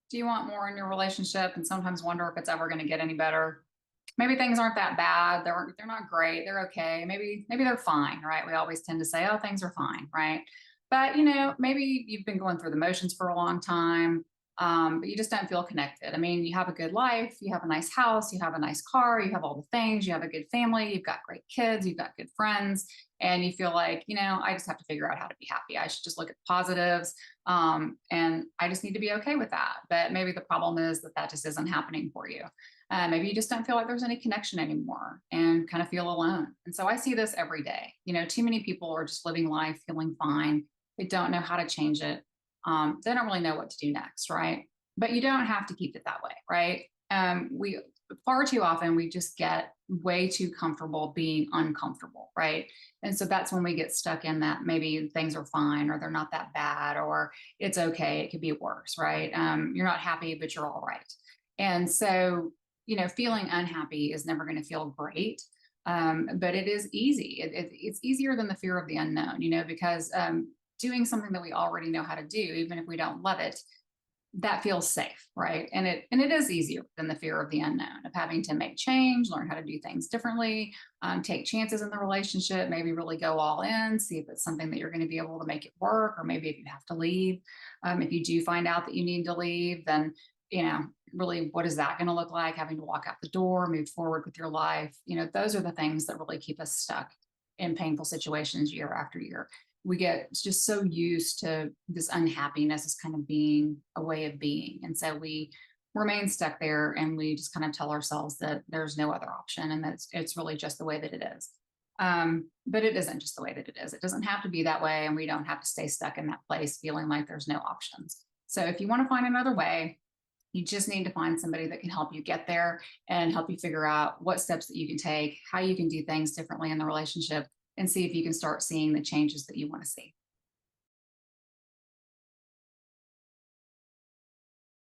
Do you want more in your relationship and sometimes wonder if it's ever going to get any better? Maybe things aren't that bad. They're not great. They're okay. Maybe they're fine, right? We always tend to say, "Oh, things are fine," right? But maybe you've been going through the motions for a long time, but you just don't feel connected. I mean, you have a good life, you have a nice house, you have a nice car, you have all the things, you have a good family, you've got great kids, you've got good friends, and you feel like, I just have to figure out how to be happy. I should just look at the positives, and I just need to be okay with that. But maybe the problem is that just isn't happening for you. Maybe you just don't feel like there's any connection anymore and kind of feel alone. And so I see this every day. Too many people are just living life feeling fine. They don't know how to change it. They don't really know what to do next, right? But you don't have to keep it that way, right? We far too often we just get way too comfortable being uncomfortable, right? And so that's when we get stuck in that maybe things are fine or they're not that bad or it's okay. It could be worse, right? You're not happy, but you're all right. And so feeling unhappy is never going to feel great. But it is easy. It's easier than the fear of the unknown, because doing something that we already know how to do, even if we don't love it, that feels safe, right? And it is easier than the fear of the unknown of having to make change, learn how to do things differently, take chances in the relationship, maybe really go all in, see if it's something that you're going to be able to make it work, or maybe if you have to leave. If you do find out that you need to leave, then really, what is that going to look like? Having to walk out the door, move forward with your life. Those are the things that really keep us stuck in painful situations year after year. We get just so used to this unhappiness as kind of being a way of being. And so we remain stuck there and we just kind of tell ourselves that there's no other option and that it's really just the way that it is. But it isn't just the way that it is. It doesn't have to be that way. And we don't have to stay stuck in that place feeling like there's no options. So if you want to find another way, you just need to find somebody that can help you get there and help you figure out what steps that you can take, how you can do things differently in the relationship, and see if you can start seeing the changes that you want to see.